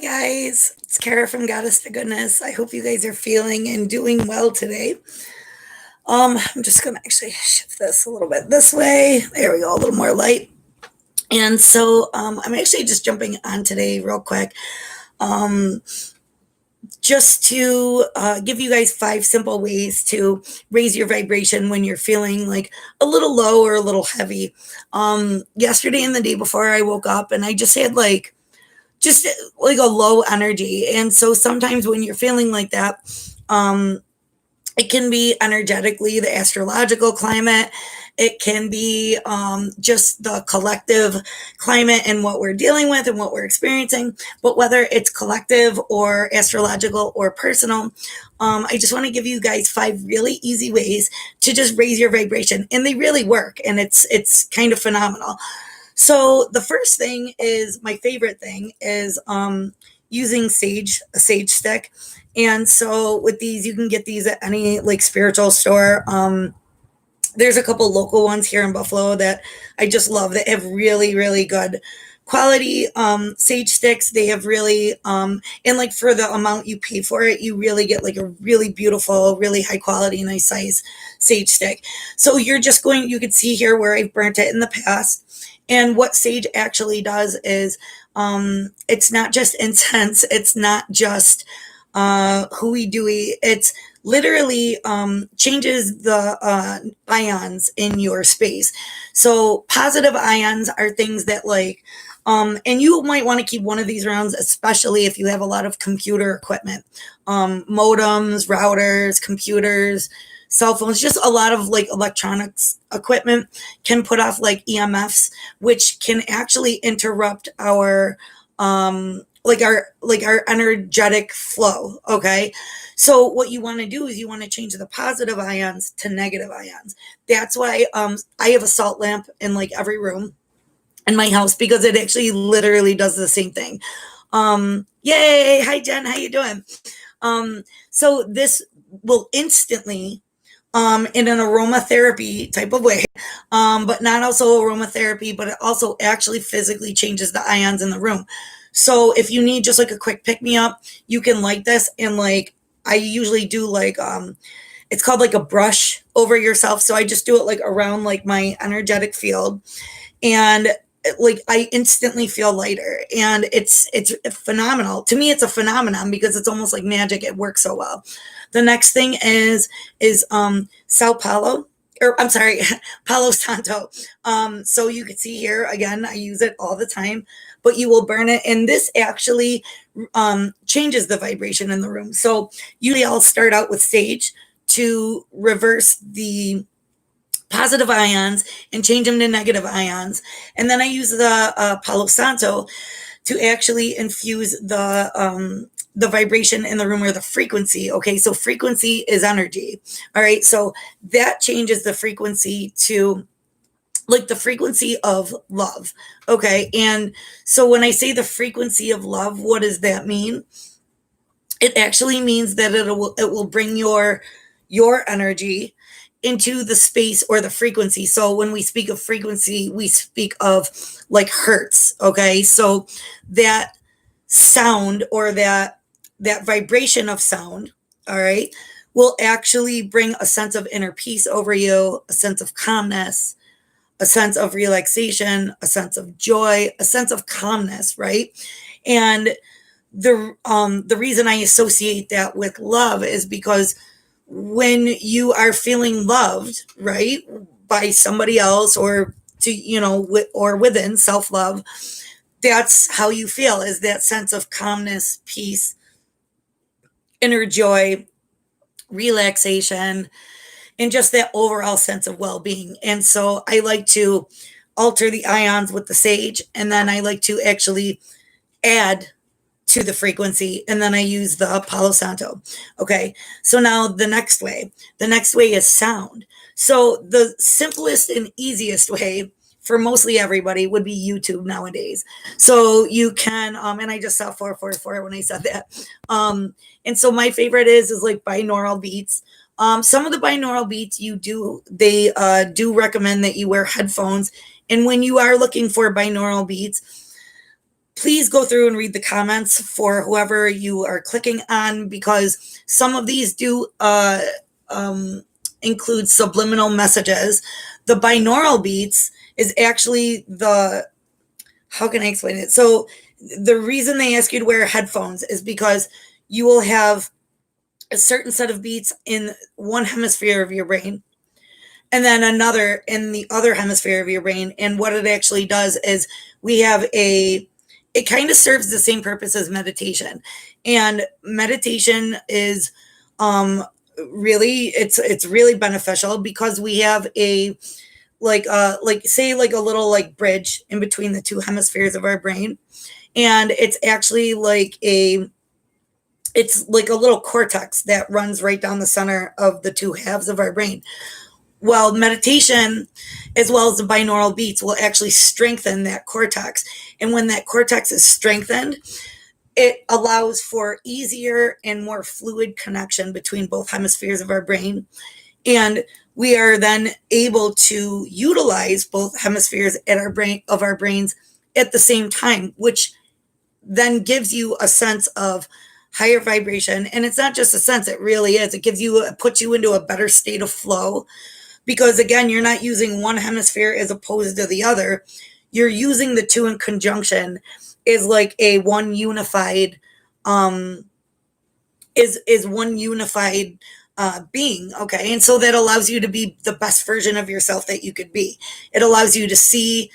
Guys, it's Kara from Goddess to Goodness. I hope you guys are feeling and doing well today. I'm just gonna actually shift this a little bit this way. There we go, a little more light. And so I'm actually just jumping on today real quick, um, just to give you guys 5 simple ways to raise your vibration when you're feeling like a little low or a little heavy. Yesterday and the day before, I woke up and I just like a low energy. And so sometimes when you're feeling like that, um, it can be energetically the astrological climate. It can be just the collective climate and what we're dealing with and what we're experiencing. But whether it's collective or astrological or personal, I just want to give you guys 5 really easy ways to just raise your vibration, and they really work. And it's kind of phenomenal. So the first thing is my favorite thing is using a sage stick. And so with these, you can get these at any like spiritual store. There's a couple local ones here in Buffalo that I just love that have really, really good quality sage sticks. They have really and like for the amount you pay for it, you really get like a really beautiful, really high quality, nice size sage stick. So you can see here where I've burnt it in the past. And what sage actually does is it's not just incense, it's not just hooey dooey. It's literally changes the ions in your space. So positive ions are things that and you might want to keep one of these around, especially if you have a lot of computer equipment, modems, routers, computers, cell phones, just a lot of like electronics equipment can put off like EMFs, which can actually interrupt our our energetic flow. Okay, so what you want to do is you want to change the positive ions to negative ions. That's why I have a salt lamp in like every room in my house, because it actually literally does the same thing. Yay, hi Jen, how you doing? So this will instantly in an aromatherapy type of way, but not also aromatherapy, but it also actually physically changes the ions in the room. So if you need just like a quick pick me up, you can light this, and like I usually do it's called like a brush over yourself. So I just do it like around like my energetic field, and like I instantly feel lighter, and it's phenomenal. To me, it's a phenomenon because it's almost like magic. It works so well. The next thing is Sao Paulo, or I'm sorry, Palo Santo. So you can see here again, I use it all the time, but you will burn it, and this actually changes the vibration in the room. So usually I'll start out with sage to reverse the positive ions and change them to negative ions. And then I use the Palo Santo to actually infuse the vibration in the room, or the frequency. Okay, so frequency is energy. All right, so that changes the frequency to like the frequency of love. Okay, and so when I say the frequency of love, what does that mean? It actually means that it will bring your energy into the space or the frequency. So when we speak of frequency, we speak of like hertz. Okay, so that sound, or that vibration of sound, all right, will actually bring a sense of inner peace over you, a sense of calmness, a sense of relaxation, a sense of joy, a sense of calmness, right? And the reason I associate that with love is because when you are feeling loved, right, by somebody else, or or within self-love, that's how you feel, is that sense of calmness, peace, inner joy, relaxation, and just that overall sense of well-being. And so I like to alter the ions with the sage, and then I like to actually add to the frequency, and then I use the Palo Santo. Okay, so now the next way is sound. So the simplest and easiest way for mostly everybody would be YouTube nowadays. So you can and I just saw 444 when I said that. And so my favorite is like binaural beats. Some of the binaural beats they do recommend that you wear headphones, and when you are looking for binaural beats, please go through and read the comments for whoever you are clicking on, because some of these do include subliminal messages. The binaural beats is actually how can I explain it? So the reason they ask you to wear headphones is because you will have a certain set of beats in one hemisphere of your brain and then another in the other hemisphere of your brain. And what it actually does is it kind of serves the same purpose as meditation. And meditation is really, it's really beneficial because we have like say like a little like bridge in between the two hemispheres of our brain. And it's actually it's like a little cortex that runs right down the center of the two halves of our brain. Well, meditation, as well as the binaural beats, will actually strengthen that cortex. And when that cortex is strengthened, it allows for easier and more fluid connection between both hemispheres of our brain. And we are then able to utilize both hemispheres of our brains at the same time, which then gives you a sense of higher vibration. And it's not just a sense, it really is. It puts you into a better state of flow, because again, you're not using one hemisphere as opposed to the other. You're using the two in conjunction is like a one unified is one unified being. Okay. And so that allows you to be the best version of yourself that you could be. It allows you to see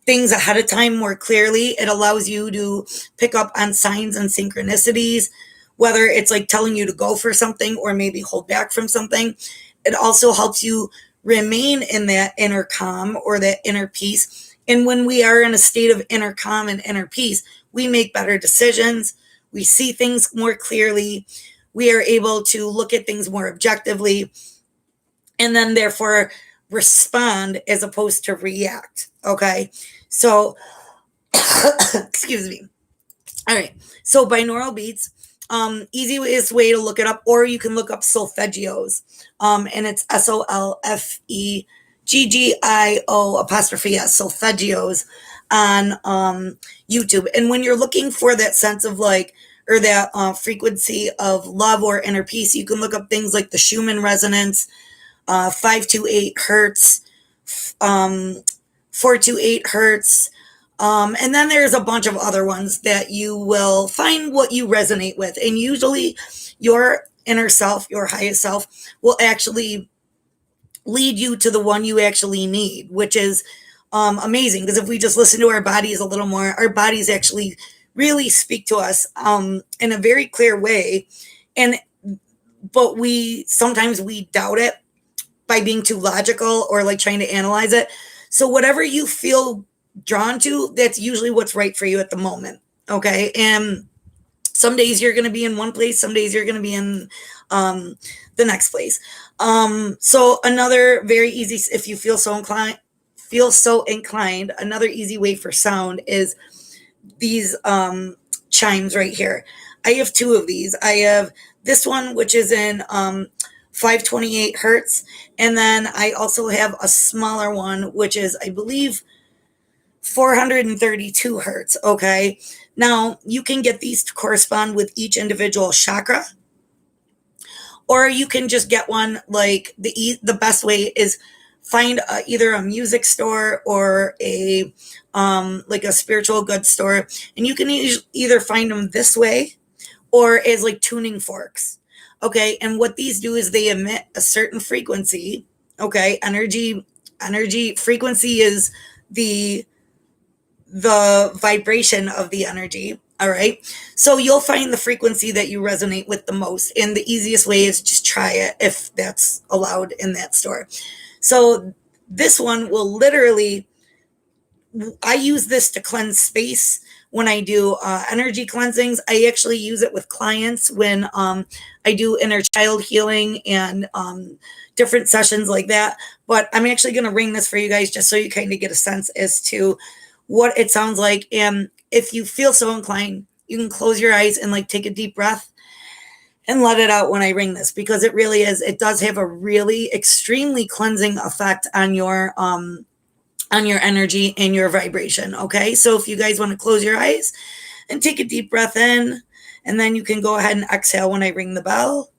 things ahead of time more clearly. It allows you to pick up on signs and synchronicities, whether it's like telling you to go for something or maybe hold back from something. It also helps you remain in that inner calm or that inner peace. And when we are in a state of inner calm and inner peace, we make better decisions. We see things more clearly. We are able to look at things more objectively, and then therefore respond as opposed to react. Okay. So, excuse me. All right. So binaural beats, easiest way to look it up, or you can look up solfeggios. And it's SOLFEGGIO', solfeggios on YouTube. And when you're looking for that sense of like, or that frequency of love or inner peace, you can look up things like the Schumann resonance, 528 hertz, 428 hertz. And then there's a bunch of other ones that you will find what you resonate with. And usually your inner self, your highest self, will actually lead you to the one you actually need, which is amazing. Because if we just listen to our bodies a little more, our bodies actually really speak to us in a very clear way. But sometimes we doubt it by being too logical or like trying to analyze it. So whatever you feel drawn to, that's usually what's right for you at the moment. Okay. And some days you're going to be in one place, some days you're going to be in the next place. So another very easy, if you feel so inclined, another easy way for sound is these chimes right here. I have two of these. I have this one, which is in 528 hertz. And then I also have a smaller one, which is, I believe, 432 hertz. Okay. Now you can get these to correspond with each individual chakra, or you can just get one like the best way is find either a music store or a like a spiritual goods store, and you can either find them this way or as like tuning forks. Okay. And what these do is they emit a certain frequency. Okay. Energy frequency is the vibration of the energy. All right. So you'll find the frequency that you resonate with the most. And the easiest way is just try it if that's allowed in that store. So this one will literally, I use this to cleanse space when I do energy cleansings. I actually use it with clients when I do inner child healing and different sessions like that. But I'm actually going to ring this for you guys just so you kind of get a sense as to what it sounds like. And if you feel so inclined, you can close your eyes and like take a deep breath and let it out when I ring this, because it really is, it does have a really extremely cleansing effect on your on your energy and your vibration. Okay. So if you guys want to close your eyes and take a deep breath in, and then you can go ahead and exhale when I ring the bell.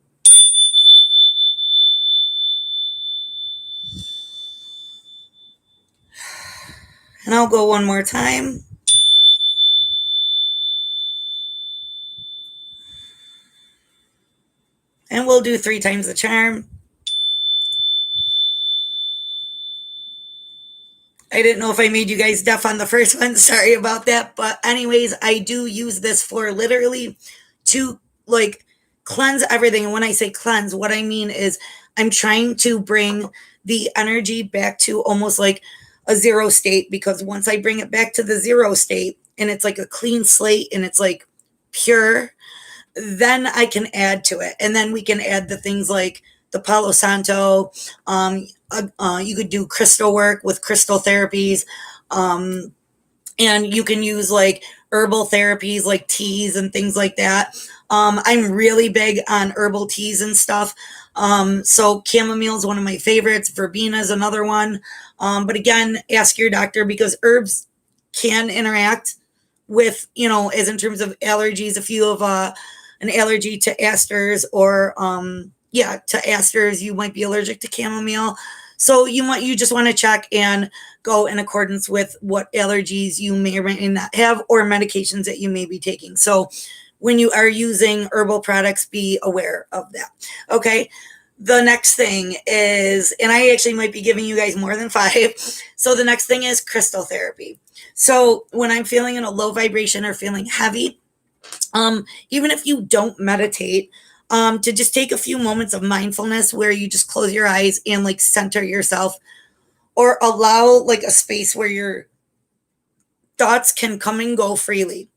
And I'll go one more time. And we'll do 3 times the charm. I didn't know if I made you guys deaf on the first one. Sorry about that. But, anyways, I do use this for literally to like cleanse everything. And when I say cleanse, what I mean is I'm trying to bring the energy back to almost like a zero state, because once I bring it back to the zero state and it's like a clean slate and it's like pure, then I can add to it. And then we can add the things like the Palo Santo. You could do crystal work with crystal therapies. And you can use like herbal therapies like teas and things like that. I'm really big on herbal teas and stuff. So chamomile is one of my favorites. Verbena is another one. But again, ask your doctor, because herbs can interact with, as in terms of allergies. If you have an allergy to asters, or to asters, you might be allergic to chamomile. So you just want to check and go in accordance with what allergies you may or may not have, or medications that you may be taking. So when you are using herbal products, be aware of that. Okay. The next thing is, and I actually might be giving you guys more than 5. So the next thing is crystal therapy. So when I'm feeling in a low vibration or feeling heavy, even if you don't meditate, to just take a few moments of mindfulness where you just close your eyes and like center yourself, or allow like a space where your thoughts can come and go freely.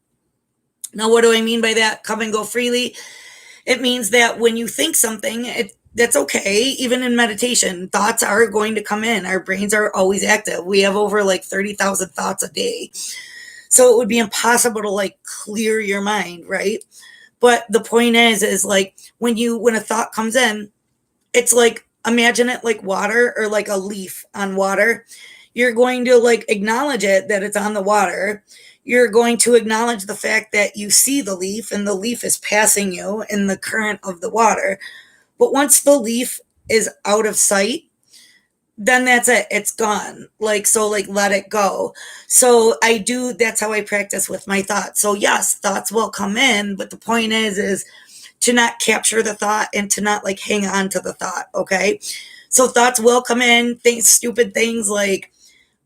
Now, what do I mean by that? Come and go freely. It means that when you think something, that's okay. Even in meditation, thoughts are going to come in. Our brains are always active. We have over like 30,000 thoughts a day. So it would be impossible to like clear your mind, right? But the point is like when a thought comes in, it's like, imagine it like water, or like a leaf on water. You're going to like acknowledge it, that it's on the water. You're going to acknowledge the fact that you see the leaf and the leaf is passing you in the current of the water. But once the leaf is out of sight, then that's it. It's gone. So let it go. So that's how I practice with my thoughts. So yes, thoughts will come in, but the point is to not capture the thought and to not like hang on to the thought. Okay. So thoughts will come in, stupid things like,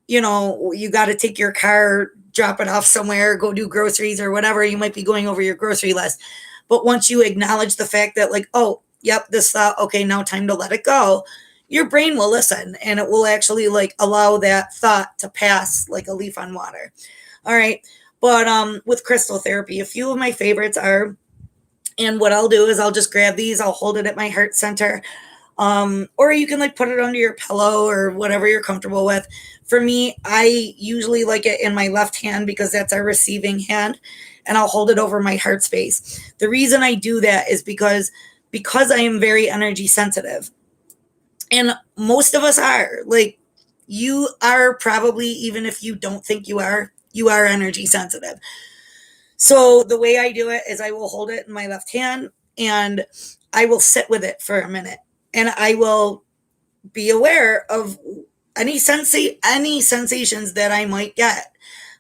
you got to take your car, drop it off somewhere, go do groceries or whatever. You might be going over your grocery list. But once you acknowledge the fact that like, oh, yep, this thought, okay, now time to let it go, your brain will listen, and it will actually like allow that thought to pass like a leaf on water. All right. But with crystal therapy, a few of my favorites are, and what I'll do is I'll just grab these, I'll hold it at my heart center. Or you can like put it under your pillow or whatever you're comfortable with. For me, I usually like it in my left hand because that's our receiving hand, and I'll hold it over my heart space. The reason I do that is because I am very energy sensitive. And most of us are. Like, you are probably, even if you don't think you are energy sensitive. So the way I do it is I will hold it in my left hand and I will sit with it for a minute, and I will be aware of any sensations that I might get.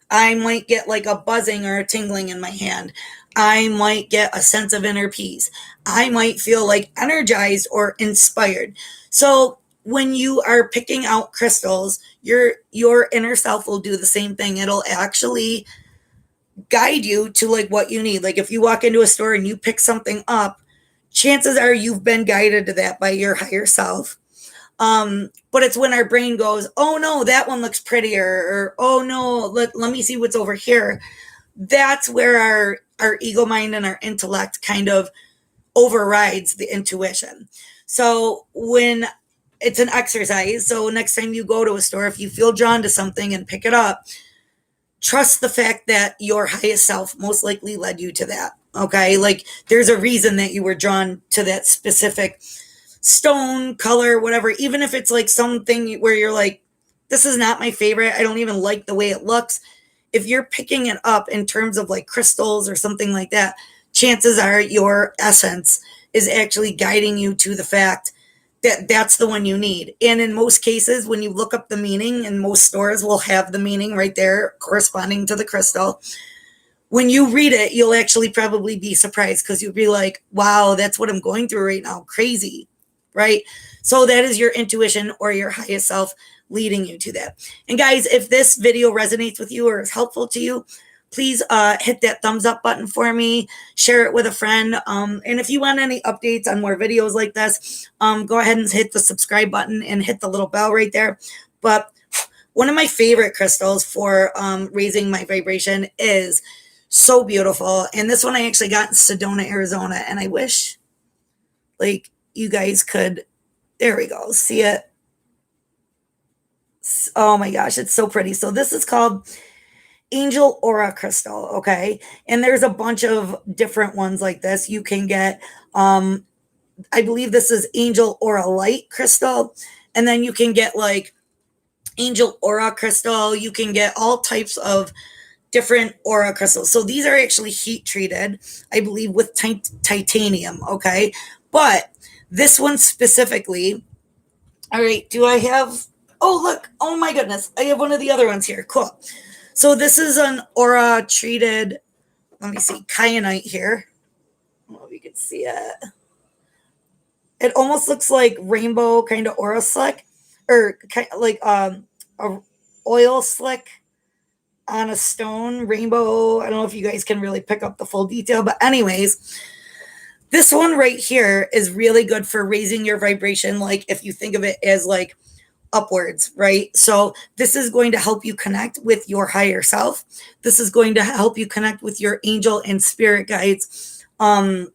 I might get like a buzzing or a tingling in my hand. I might get a sense of inner peace. I might feel like energized or inspired. So when you are picking out crystals, your inner self will do the same thing. It'll actually guide you to like what you need. Like if you walk into a store and you pick something up, chances are you've been guided to that by your higher self. But it's when our brain goes, oh no, that one looks prettier, or oh no, let me see what's over here. That's where our ego mind and our intellect kind of overrides the intuition. So when it's an exercise, so next time you go to a store, if you feel drawn to something and pick it up, trust the fact that your highest self most likely led you to that. Okay. Like there's a reason that you were drawn to that specific stone, color, whatever, even if it's like something where you're like, This is not my favorite. I don't even like the way it looks. If you're picking it up in terms of like crystals or something like that, chances are your essence is actually guiding you to the fact that that's the one you need. And in most cases, when you look up the meaning, and most stores will have the meaning right there corresponding to the crystal, when you read it, you'll actually probably be surprised because you'll be like, wow, that's what I'm going through right now. Crazy. Right. So that is your intuition or your highest self leading you to that. And guys, if this video resonates with you or is helpful to you, please hit that thumbs up button for me, share it with a friend. And if you want any updates on more videos like this, go ahead and hit the subscribe button and hit the little bell right there. But one of my favorite crystals for raising my vibration is so beautiful. And this one I actually got in Sedona, Arizona. And I wish like you guys could, there we go, see it. Oh my gosh, it's so pretty. So this is called Angel Aura Crystal, okay? And there's a bunch of different ones like this. You can get, I believe this is Angel Aura Light Crystal. And then you can get like Angel Aura Crystal. You can get all types of different aura crystals. So these are actually heat treated, I believe, with titanium, okay? But this one specifically, all right, do I have, oh, look, oh my goodness, I have one of the other ones here. Cool. So this is an aura treated, let me see, kyanite here. I don't know if you can see it. It almost looks like rainbow kind of aura slick, or kind of like a oil slick on a stone rainbow. I don't know if you guys can really pick up the full detail, but anyways, this one right here is really good for raising your vibration. Like if you think of it as like upwards, right? So this is going to help you connect with your higher self. This is going to help you connect with your angel and spirit guides, and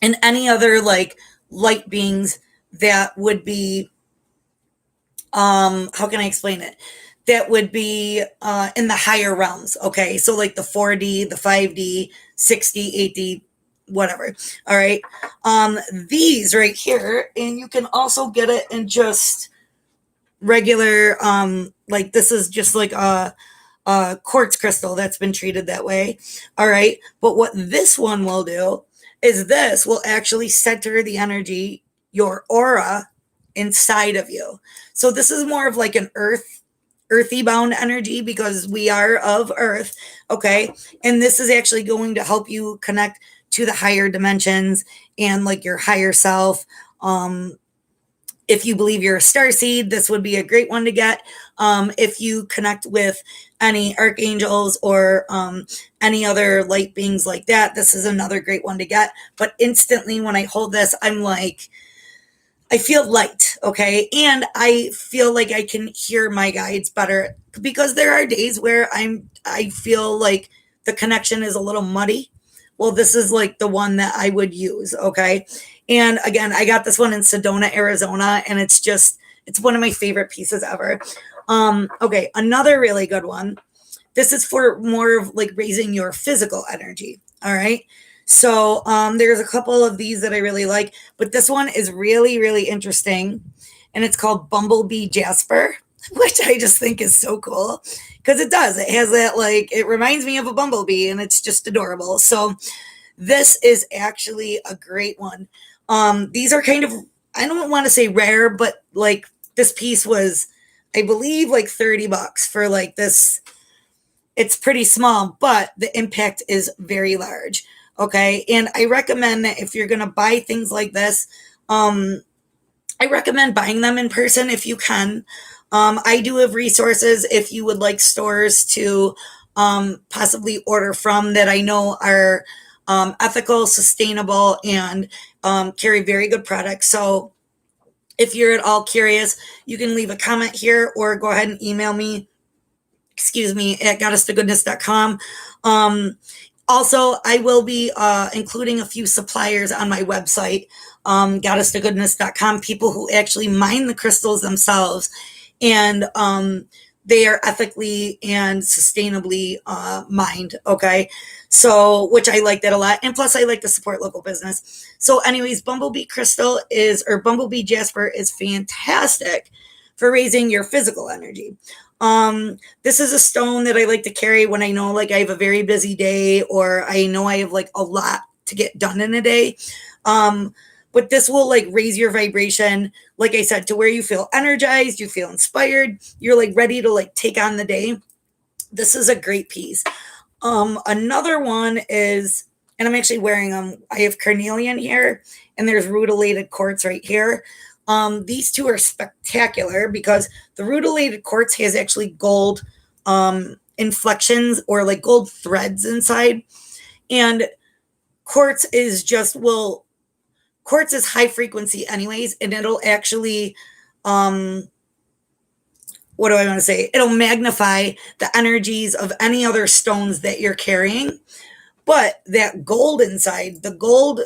any other like light beings that would be, how can I explain it? That would be in the higher realms. Okay. So like the 4D, the 5D, 6D, 8D, whatever. All right. These right here, and you can also get it in just regular, like this is just like a quartz crystal that's been treated that way. All right. But what this one will do is this will actually center the energy, your aura inside of you. So this is more of like an earthy bound energy because we are of earth. Okay. And this is actually going to help you connect to the higher dimensions and like your higher self. If you believe you're a star seed, this would be a great one to get. If you connect with any archangels or any other light beings like that, this is another great one to get. But instantly when I hold this, I'm like, I feel light, okay? And I feel like I can hear my guides better because there are days where I feel like the connection is a little muddy. Well, this is like the one that I would use, okay? And again, I got this one in Sedona, Arizona, and it's one of my favorite pieces ever. Okay, another really good one. This is for more of like raising your physical energy, all right? So there's a couple of these that I really like, but this one is really, really interesting. And it's called Bumblebee Jasper, which I just think is so cool because it does. It has that like, it reminds me of a bumblebee and it's just adorable. So this is actually a great one. These are kind of, I don't want to say rare, but like this piece was, I believe like $30 for like this. It's pretty small, but the impact is very large. Okay. And I recommend that if you're going to buy things like this, I recommend buying them in person if you can. I do have resources if you would like stores to possibly order from that I know are ethical, sustainable, and carry very good products. So if you're at all curious, you can leave a comment here or go ahead and email me, at goddesstogoodness.com. Also, I will be including a few suppliers on my website, goddesstogoodness.com, people who actually mine the crystals themselves, and they are ethically and sustainably mined, okay? So, which I like that a lot. And plus, I like to support local business. So anyways, Bumblebee Jasper is fantastic for raising your physical energy. This is a stone that I like to carry when I know like I have a very busy day, or I know I have like a lot to get done in a day. But this will like raise your vibration, like I said, to where you feel energized, you feel inspired, you're like ready to like take on the day. This is a great piece. Another one is, and I'm actually wearing them. I have carnelian here, and there's rutilated quartz right here. These two are spectacular because the rutilated quartz has actually gold inflections or like gold threads inside, and quartz is just, well, quartz is high frequency anyways, and it'll actually what do I want to say? It'll magnify the energies of any other stones that you're carrying. But that gold inside, the gold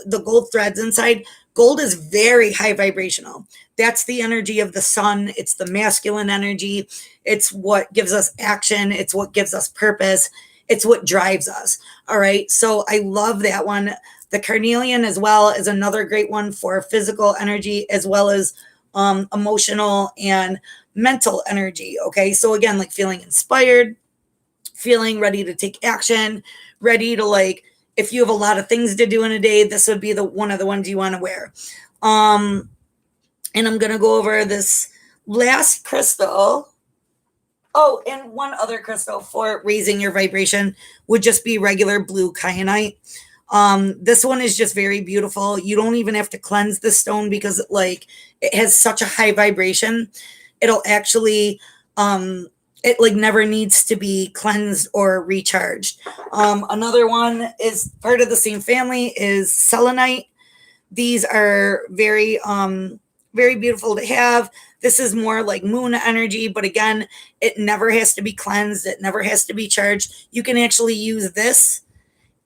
threads inside, gold is very high vibrational. That's the energy of the sun. It's the masculine energy. It's what gives us action. It's what gives us purpose. It's what drives us. All right. So I love that one. The carnelian as well is another great one for physical energy as well as emotional and mental energy. Okay. So again, like feeling inspired, feeling ready to take action, ready to like, if you have a lot of things to do in a day, this would be the one of the ones you want to wear. And I'm going to go over this last crystal. Oh, and one other crystal for raising your vibration would just be regular blue kyanite. This one is just very beautiful. You don't even have to cleanse the stone because like it has such a high vibration. It'll actually, it like never needs to be cleansed or recharged. Another one is part of the same family is selenite. These are very, very beautiful to have. This is more like moon energy, but again, it never has to be cleansed. It never has to be charged. You can actually use this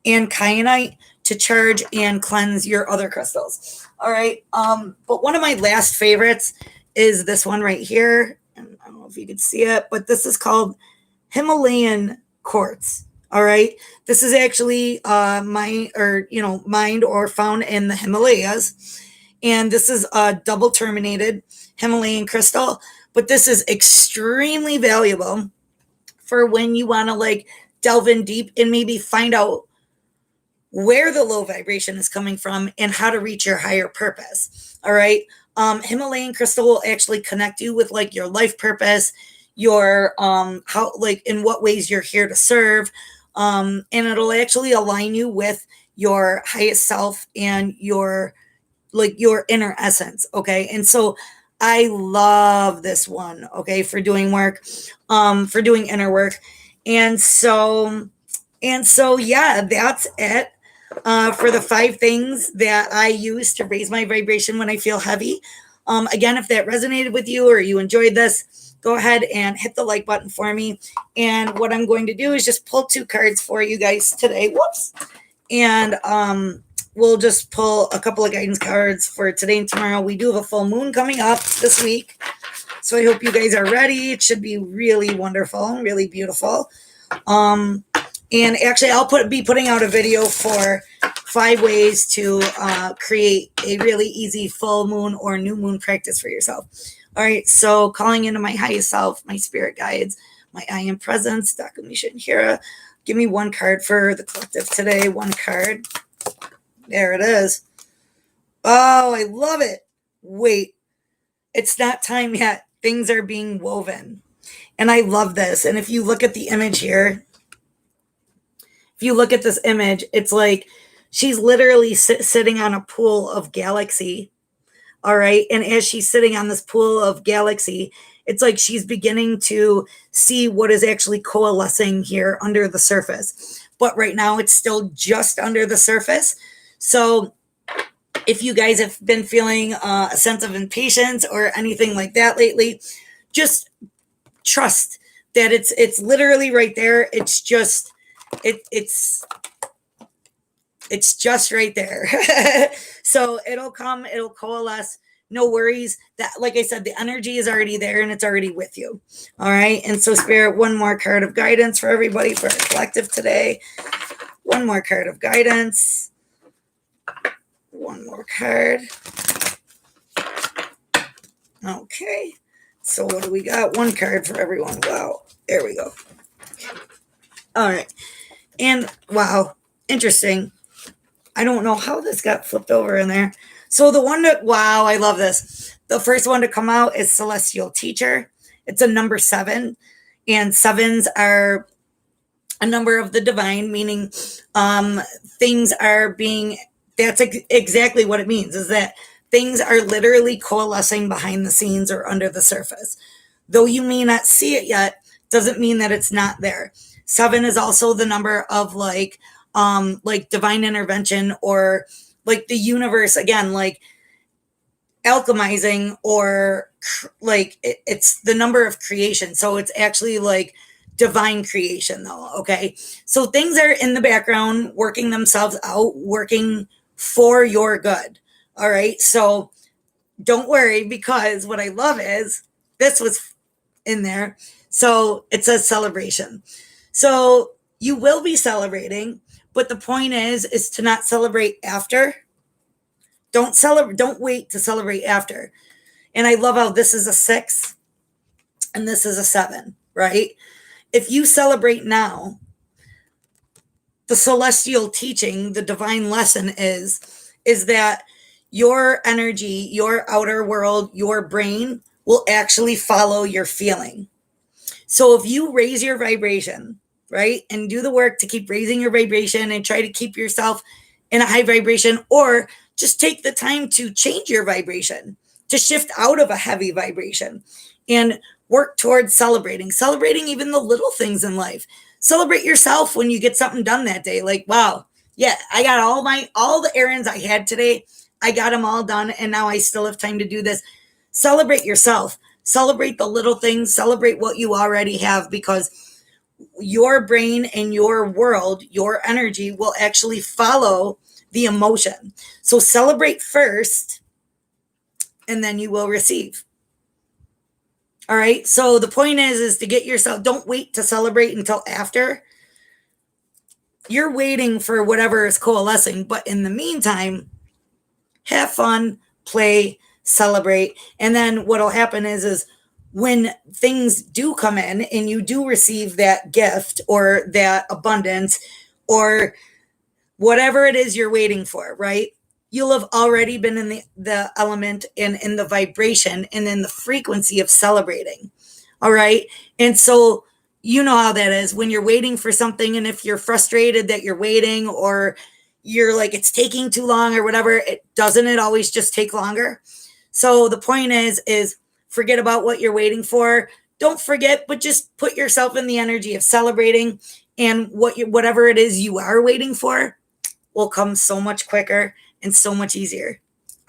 and kyanite to charge and cleanse your other crystals. All right. But one of my last favorites is this one right here. And I don't know if you could see it, but this is called Himalayan quartz. All right. This is actually mined or found in the Himalayas. And this is a double terminated Himalayan crystal, but this is extremely valuable for when you want to like delve in deep and maybe find out where the low vibration is coming from and how to reach your higher purpose. All right. Himalayan crystal will actually connect you with like your life purpose, your how, like in what ways you're here to serve. And it'll actually align you with your highest self and your inner essence. Okay. And so I love this one, okay, for doing work, for doing inner work. And so yeah, that's it. For the 5 things that I use to raise my vibration when I feel heavy. Again, if that resonated with you or you enjoyed this, go ahead and hit the like button for me. And what I'm going to do is just pull 2 cards for you guys today. Whoops. And we'll just pull a couple of guidance cards for today and tomorrow. We do have a full moon coming up this week. So I hope you guys are ready. It should be really wonderful, really beautiful. And actually, I'll be putting out a video for 5 ways to create a really easy full moon or new moon practice for yourself. All right, so calling into my highest self, my spirit guides, my I am presence, Dakamisha and Hira. Give me 1 card for the collective today. 1 card. There it is. Oh, I love it. Wait, it's not time yet. Things are being woven. And I love this. And if you look at the image here, if you look at this image, it's like she's literally sitting on a pool of galaxy. All right. And as she's sitting on this pool of galaxy, it's like she's beginning to see what is actually coalescing here under the surface. But right now it's still just under the surface. So if you guys have been feeling a sense of impatience or anything like that lately, just trust that it's literally right there. It's just it's just right there. So it'll come, it'll coalesce. No worries. That, like I said, the energy is already there and it's already with you. All right. And so Spirit, 1 more card of guidance for everybody for our collective today. 1 more card of guidance. 1 more card. Okay. So what do we got? One card for everyone. Wow. There we go. All right. And wow, interesting. I don't know how this got flipped over in there. So the one that, wow, I love this. The first one to come out is Celestial Teacher. It's a number 7. And sevens are a number of the divine, meaning things are being, that's exactly what it means, is that things are literally coalescing behind the scenes or under the surface. Though you may not see it yet, doesn't mean that it's not there. 7 is also the number of like divine intervention, or like the universe, again, like alchemizing, or like it's the number of creation. So it's actually like divine creation though. Okay. So things are in the background working themselves out, working for your good. All right. So don't worry, because what I love is this was in there. So it says celebration. So you will be celebrating, but the point is to not celebrate after. Don't wait to celebrate after. And I love how this is a 6 and this is a 7, right? If you celebrate now, the celestial teaching, the divine lesson is that your energy, your outer world, your brain will actually follow your feeling. So if you raise your vibration, right, and do the work to keep raising your vibration and try to keep yourself in a high vibration, or just take the time to change your vibration, to shift out of a heavy vibration and work towards celebrating even the little things in life. Celebrate yourself when you get something done that day. Like, wow, yeah, I got all the errands I had today. I got them all done, and now I still have time to do this. Celebrate yourself. Celebrate the little things. Celebrate what you already have, because your brain and your world, your energy will actually follow the emotion. So celebrate first, and then you will receive. All right. So the point is to get yourself, don't wait to celebrate until after. You're waiting for whatever is coalescing. But in the meantime, have fun, play, celebrate. And then what'll happen is when things do come in and you do receive that gift or that abundance or whatever it is you're waiting for, right? You'll have already been in the element and in the vibration and in the frequency of celebrating. All right. And so you know how that is when you're waiting for something. And if you're frustrated that you're waiting, or you're like, it's taking too long or whatever, it always just take longer. So the point is forget about what you're waiting for. Don't forget, but just put yourself in the energy of celebrating, and whatever it is you are waiting for will come so much quicker and so much easier.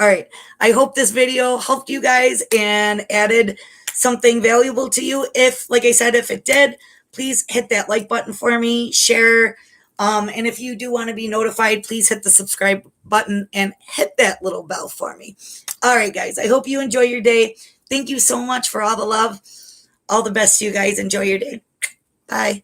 All right. I hope this video helped you guys and added something valuable to you. If, like I said, if it did, please hit that like button for me, share. And if you do want to be notified, please hit the subscribe button and hit that little bell for me. All right, guys. I hope you enjoy your day. Thank you so much for all the love. All the best to you guys. Enjoy your day. Bye.